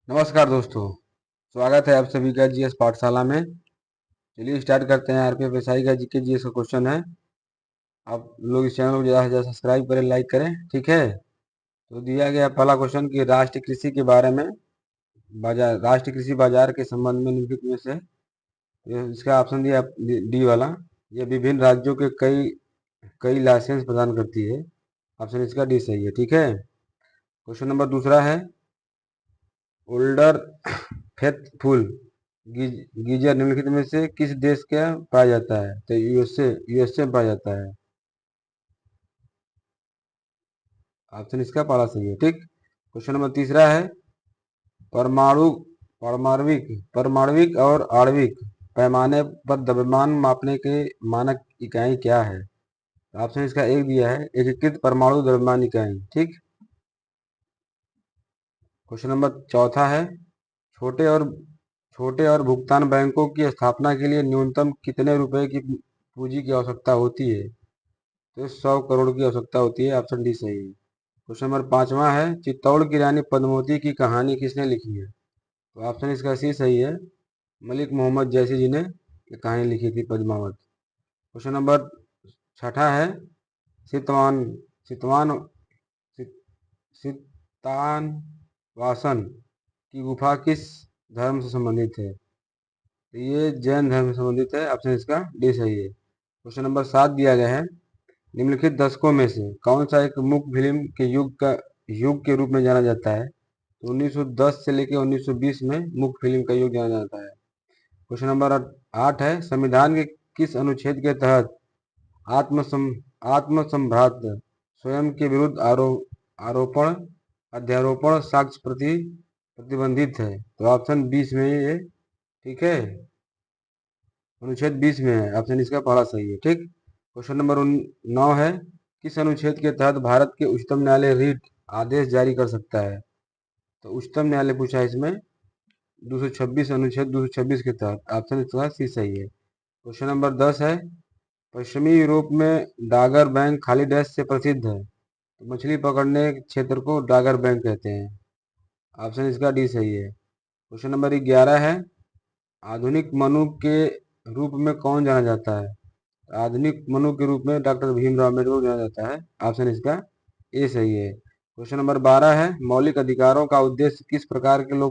नमस्कार दोस्तों, स्वागत है आप सभी का जीएस पाठशाला में। चलिए स्टार्ट करते हैं। आरपीएफ एसआई का जीके जीएस का क्वेश्चन है। आप लोग इस चैनल को ज़्यादा से ज़्यादा सब्सक्राइब करें, लाइक करें, ठीक है। तो दिया गया पहला क्वेश्चन कि राष्ट्रीय कृषि के बारे में, बाजार, राष्ट्रीय कृषि बाजार के संबंध में निम्नलिखित में से, तो इसका ऑप्शन दिया डी वाला। ये विभिन्न राज्यों के कई कई लाइसेंस प्रदान करती है। ऑप्शन इसका डी सही है, ठीक है। क्वेश्चन नंबर दूसरा है, ओल्डर फेथफुल गीजर निम्नलिखित में से किस देश का पाया जाता है? तो यूएसए में पाया जाता है। ऑप्शन इसका पहला सही है, ठीक। क्वेश्चन नंबर तीसरा है, परमाणु परमाणविक परमाणविक और आणविक पैमाने पर द्रव्यमान मापने के मानक इकाई क्या है? ऑप्शन इसका एक दिया है, एकीकृत परमाणु द्रव्यमान इकाई, ठीक। क्वेश्चन नंबर चौथा है, छोटे और छोटे और भुगतान बैंकों की स्थापना के लिए न्यूनतम कितने रुपए की पूंजी की आवश्यकता होती है? तो 100 करोड़ की आवश्यकता होती है। ऑप्शन डी सही है। क्वेश्चन नंबर पांचवा है, चित्तौड़ की रानी पद्मावती की कहानी किसने लिखी है? तो ऑप्शन इसका सी सही है, मलिक मोहम्मद जैसी जी ने ये कहानी लिखी थी, पद्मावत। क्वेश्चन नंबर छठा है, सितवान सितवान सित- सितानवासन की गुफा किस धर्म से संबंधित है? तो ये जैन धर्म से संबंधित है। ऑप्शन इसका डी सही है। क्वेश्चन नंबर 7 दिया गया है, निम्नलिखित दशकों में से कौन सा एक मुख्य फिल्म के युग के रूप में जाना जाता है? तो 1910 से लेकर 1920 में मुख्य फिल्म का युग जाना जाता है। क्वेश्चन नंबर 8 है, संविधान के किस अनुच्छेद के तहत आत्मसम आत्मसंभ्रात स्वयं के विरुद्ध आरोपण अध्यारोपण साक्ष्य प्रतिबंधित है? तो ऑप्शन 20 में ये, ठीक है, अनुच्छेद 20 में है। ऑप्शन इसका पहला सही है, ठीक। क्वेश्चन नंबर 9 है, किस अनुच्छेद के तहत भारत के उच्चतम न्यायालय रिट आदेश जारी कर सकता है? तो उच्चतम न्यायालय पूछा है इसमें, 226 अनुच्छेद 226 के तहत। ऑप्शन इसका सी सही है। क्वेश्चन नंबर 10 है, पश्चिमी यूरोप में डागर बैंक खाली डैश से प्रसिद्ध है? तो मछली पकड़ने के क्षेत्र को डागर बैंक कहते हैं। ऑप्शन इसका डी सही है। क्वेश्चन नंबर 11 है, आधुनिक मनु के रूप में कौन जाना जाता है? आधुनिक मनु के रूप में डॉक्टर भीमराव अम्बेडकर को जाना जाता है। ऑप्शन इसका ए सही है। क्वेश्चन नंबर 12 है, मौलिक अधिकारों का उद्देश्य किस प्रकार के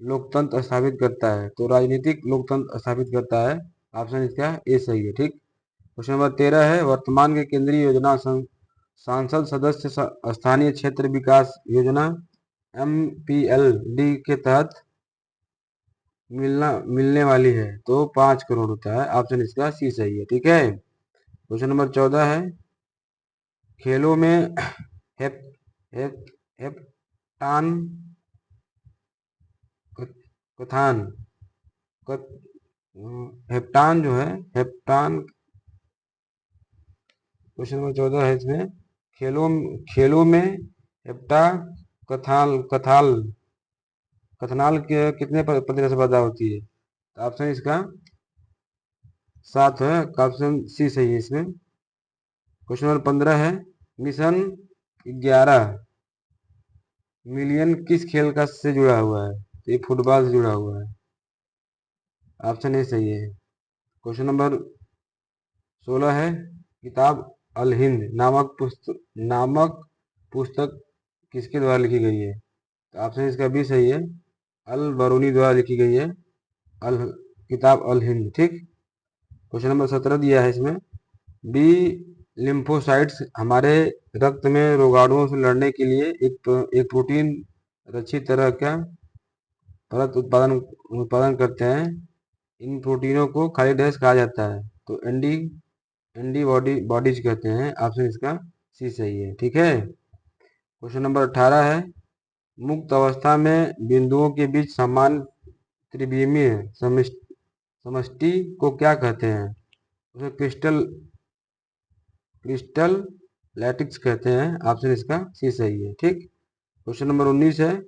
लोकतंत्र स्थापित करता है? तो राजनीतिक लोकतंत्र स्थापित करता है। ऑप्शन इसका ए सही है, ठीक। क्वेश्चन नंबर 13 है, वर्तमान के केंद्रीय योजना सांसद सदस्य स्थानीय क्षेत्र विकास योजना MPLD के तहत मिलने वाली है? तो 5 करोड़ होता है। ऑप्शन इसका सी सही है, ठीक है। क्वेश्चन नंबर 14 है, खेलों में हेप, हेप, हेप्टान कथान हेप्टान जो है, हेप्टान, क्वेश्चन नंबर 14 है इसमें, खेलों खेलों में हेप्टा कथाल कथनाल के कितने प्रतिशत पैदा होती है? तो ऑप्शन इसका 7 है। ऑप्शन सी सही है इसमें। क्वेश्चन नंबर 15 है, मिशन 11 मिलियन किस खेल का से जुड़ा हुआ है? तो ये फुटबॉल से जुड़ा हुआ है। ऑप्शन ए सही है। क्वेश्चन नंबर 16 है, किताब अल हिंद नामक पुस्तक किसके द्वारा लिखी गई है? तो ऑप्शन इसका भी सही है, अल बरूनी द्वारा लिखी गई है, अल किताब अल हिंद, ठीक। क्वेश्चन नंबर 17 दिया है इसमें, बी लिम्फोसाइट्स हमारे रक्त में रोगाणुओं से लड़ने के लिए एक प्रोटीन रचित तरह का परत उत्पादन करते हैं। इन प्रोटीनों को खाली डैश कहा जाता है? तो एंटीबॉडीज कहते हैं। ऑप्शन इसका सी सही है, ठीक है। क्वेश्चन नंबर 18 है, मुक्त अवस्था में बिंदुओं के बीच समान त्रिविमीय समष्टि को क्या कहते हैं? उसे क्रिस्टल लैटिक्स कहते हैं। ऑप्शन इसका सी सही है, ठीक। क्वेश्चन नंबर 19 है,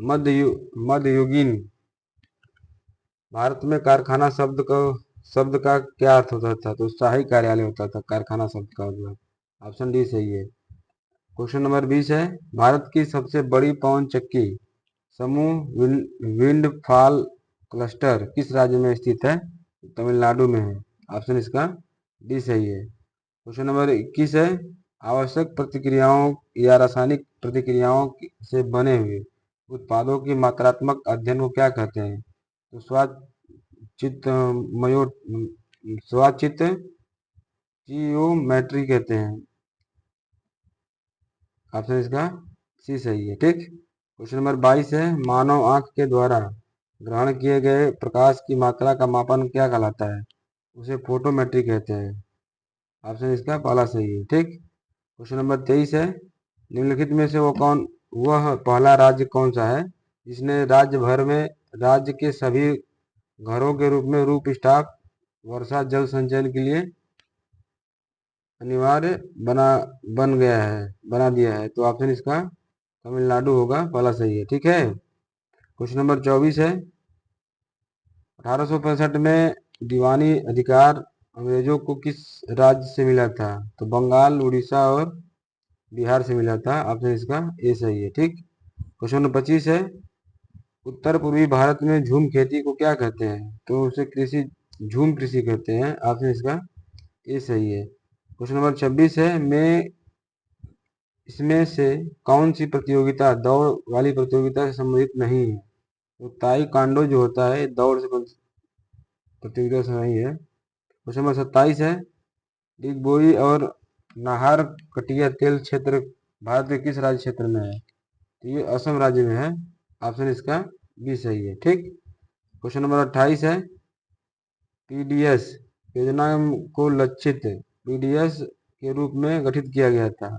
मध्ययुगीन भारत में कारखाना शब्द का क्या अर्थ होता था? तो शाही कार्यालय होता था कारखाना शब्द का मतलब। ऑप्शन डी सही है। क्वेश्चन नंबर 20 है, भारत की सबसे बड़ी पवन चक्की समूह विंडफॉल क्लस्टर किस राज्य में स्थित है? तमिलनाडु में है। ऑप्शन इसका डी सही है। क्वेश्चन नंबर 21 है, आवश्यक प्रतिक्रियाओं या रासायनिक प्रतिक्रियाओं से बने हुए उत्पादों की मात्रात्मक अध्ययन को क्या कहते हैं? तो मयो स्वाचित जियोमेट्री कहते हैं। ऑप्शन इसका सी सही है। ठीक। क्वेश्चन नंबर 22 है, मानव आंख के द्वारा ग्रहण किए गए प्रकाश की मात्रा का मापन क्या कहलाता है? उसे फोटोमेट्री कहते हैं। ऑप्शन इसका पहला सही है। ठीक। क्वेश्चन नंबर 23 है, निम्नलिखित में से वह पहला राज्य कौन सा है जिसने राज्य भर में राज्य के सभी घरों के रूप में रूप स्टॉक वर्षा जल संचयन के लिए अनिवार्य बना दिया है? तो ऑप्शन इसका तमिलनाडु होगा, पहला सही है। ठीक है। क्वेश्चन नंबर 24 है, 1865 में दीवानी अधिकार अंग्रेजों को किस राज्य से मिला था? तो बंगाल, उड़ीसा और बिहार से मिला था। ऑप्शन इसका ए सही है। ठीक। क्वेश्चन नंबर 25 है, उत्तर पूर्वी भारत में झूम खेती को क्या कहते हैं? तो उसे झूम कृषि कहते हैं। ऑप्शन इसका ए सही है। क्वेश्चन नंबर 26 है, इसमें से कौन सी प्रतियोगिता दौड़ वाली प्रतियोगिता से संबंधित नहीं है? तो ताइक्वांडो जो होता है दौड़ से प्रतियोगिता से नहीं है। क्वेश्चन नंबर 27 है, डिगबोई और नाहर कटिया तेल क्षेत्र भारत के किस राज्य क्षेत्र में है? तो ये असम राज्य में है। ऑप्शन इसका बी सही है। ठीक। क्वेश्चन नंबर 28 है, पीडीएस योजना को लक्षित पीडीएस के रूप में गठित किया गया था?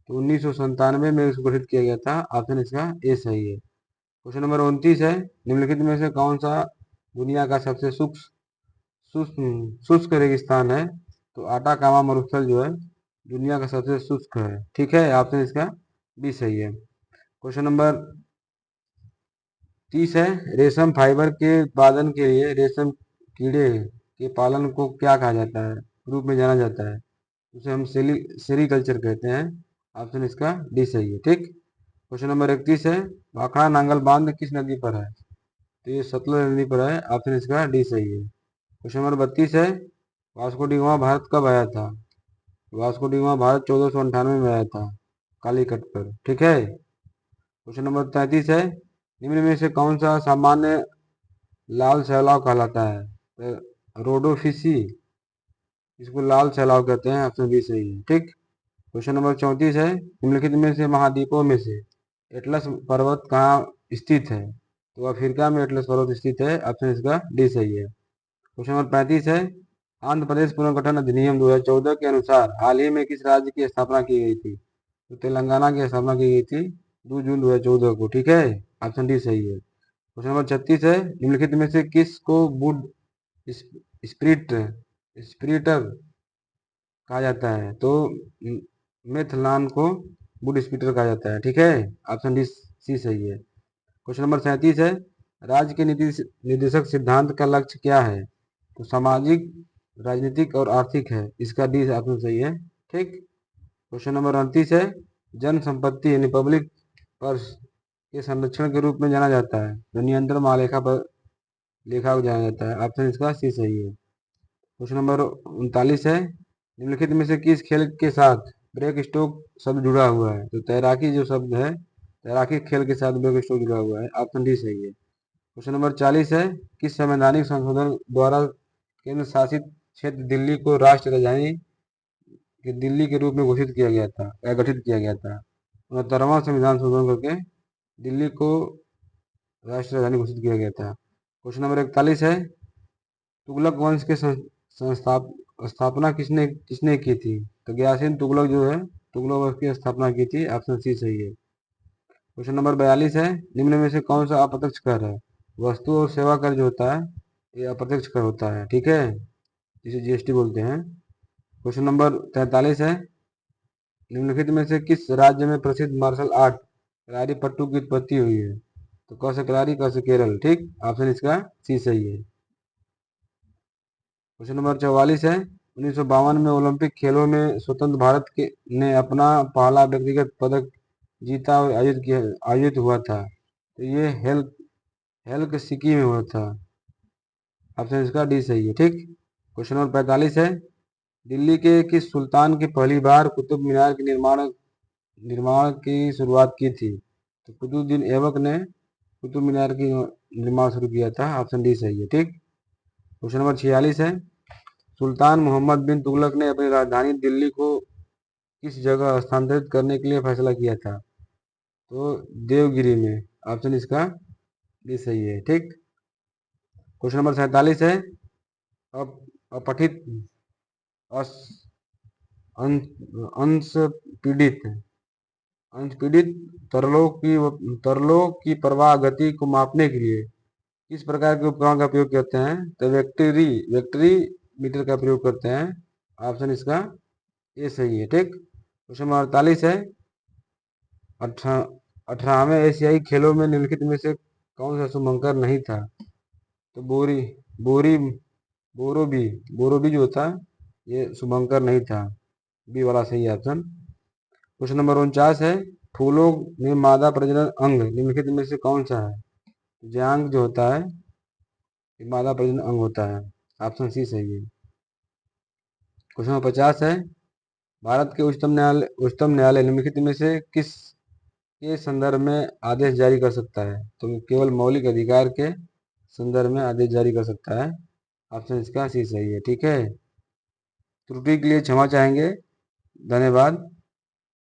तो 1997 में इसको गठित किया गया था। ऑप्शन इसका ए सही है। क्वेश्चन नंबर 29 है, निम्नलिखित में से कौन सा दुनिया का सबसे शुष्क रेगिस्तान है? तो आटाकामा मरुस्थल जो है दुनिया का सबसे शुष्क है। ठीक है। ऑप्शन इसका बी सही है। क्वेश्चन नंबर 30 है, रेशम फाइबर के उत्पादन के लिए रेशम कीड़े के पालन को क्या कहा जाता है, रूप में जाना जाता है? उसे हम सेरीकल्चर कहते हैं। ऑप्शन इसका डी सही है। ठीक। क्वेश्चन नंबर 31 है, भाखड़ा नांगल बांध किस नदी पर है? तो ये सतलज नदी पर है। ऑप्शन इसका डी सही है। क्वेश्चन नंबर 32 है, वास्को डी गामा भारत कब आया था? वास्को डी गामा भारत 1498 में आया था कालीकट पर। ठीक है। क्वेश्चन नंबर 33 है, निम्न में से कौन सा सामान्य लाल सैलाव कहलाता है? तो रोडोफिसी इसको लाल सैलाव कहते हैं। ऑप्शन बी सही है। ठीक। क्वेश्चन नंबर 34 है, निम्नलिखित में से महाद्वीपों में से एटलस पर्वत कहाँ स्थित है? तो अफ्रीका में एटलस पर्वत स्थित है। ऑप्शन इसका डी सही है। क्वेश्चन नंबर 35 है, आंध्र प्रदेश पुनर्गठन अधिनियम 2014 के अनुसार हाल ही में किस राज्य की स्थापना की गई थी? तो तेलंगाना की स्थापना की गई थी 2 जून 2014 को। ठीक है। ऑप्शन डी सही है। क्वेश्चन नंबर 36 है, निम्नलिखित में से किस को वुड स्प्रिट स्प्रिटर कहा जाता है? तो मेथलान को वुड स्प्रिटर कहा जाता है। ठीक है। ऑप्शन डी सी सही है। क्वेश्चन नंबर 37 है, राज्य के निर्देशक सिद्धांत का लक्ष्य क्या है? तो सामाजिक, राजनीतिक और आर्थिक है। इसका डी ऑप्शन सही है। ठीक। क्वेश्चन नंबर 38 है, जन संपत्ति यानी पब्लिक पर्स के संरक्षण के रूप में जाना जाता है जो नियंत्रण महालेखा पर लेखा को जाना जाता है। ऑप्शन इसका सी सही है। क्वेश्चन नंबर 39 है, निम्नलिखित में से किस खेल के साथ ब्रेक स्ट्रोक शब्द जुड़ा हुआ है? तो तैराकी जो शब्द है तैराकी खेल के साथ ब्रेक स्ट्रोक जुड़ा हुआ है। ऑप्शन डी सही है। क्वेश्चन नंबर 40 है, किस संवैधानिक संशोधन द्वारा केंद्र शासित क्षेत्र दिल्ली को राष्ट्र राजधानी दिल्ली के रूप में घोषित किया गया था या गठित किया गया था? 69वां संविधान संशोधन करके दिल्ली को राष्ट्र राजधानी घोषित किया गया था। क्वेश्चन नंबर 41 है, तुगलक वंश के स्थापना किसने किसने की थी? तो गयासीन तुगलक जो है तुगलक वंश की स्थापना की थी। ऑप्शन सी सही है। क्वेश्चन नंबर 42 है, निम्न में से कौन सा अप्रत्यक्ष कर है? वस्तु और सेवा कर जो होता है ये अप्रत्यक्ष कर होता है। ठीक है। जिसे जीएसटी बोलते हैं। क्वेश्चन नंबर 43 है, निम्नलिखित में से किस राज्य में प्रसिद्ध मार्शल आर्ट कलारी पट्टू की उत्पत्ति हुई है? तो क से कलारी, क से केरल। ठीक। ऑप्शन इसका सी सही है। क्वेश्चन नंबर 44 है, 1952 में ओलंपिक खेलों में स्वतंत्र भारत ने अपना पहला व्यक्तिगत पदक जीता और आयोजित हुआ था तो ये हेलसिंकी में हुआ था। ऑप्शन इसका डी सही है। ठीक। क्वेश्चन नंबर 45 है, दिल्ली के किस सुल्तान की पहली बार कुतुब मीनार के निर्माण की शुरुआत की थी? तो कुतुबुद्दीन ऐबक ने कुतुब मीनार की निर्माण शुरू किया था। ऑप्शन डी सही है। ठीक। क्वेश्चन नंबर 46 है, सुल्तान मोहम्मद बिन तुगलक ने अपनी राजधानी दिल्ली को किस जगह स्थानांतरित करने के लिए फैसला किया था? तो देवगिरी में। ऑप्शन इसका डी सही है। ठीक। क्वेश्चन नंबर 47 है, अपठित अस- अंश पीड़ित अंशपीड़ित तरलों की प्रवाह गति को मापने के लिए किस प्रकार के उपकरण का प्रयोग करते हैं? तो वेक्टरी मीटर का प्रयोग करते हैं। ऑप्शन इसका ए सही है। ठीक। क्वेश्चन नंबर 48 है, 18वें एशियाई खेलों में निम्नलिखित में से कौन सा शुभंकर नहीं था? तो बोरी बोरी बोरोबी बोरोबी जो था ये शुभंकर नहीं था। बी वाला सही है ऑप्शन। क्वेश्चन नंबर 49 है, फूलों में मादा प्रजनन अंग निम्नलिखित में से कौन सा है? ज्यांग जो होता है ये मादा प्रजनन अंग होता है। ऑप्शन सी सही है। क्वेश्चन नंबर 50 है, भारत के उच्चतम न्यायालय निम्नलिखित में से किस के संदर्भ में आदेश जारी कर सकता है? तो केवल मौलिक अधिकार के संदर्भ में आदेश जारी कर सकता है। ऑप्शन इसका सी सही है। ठीक है। त्रुटि के लिए क्षमा चाहेंगे। धन्यवाद।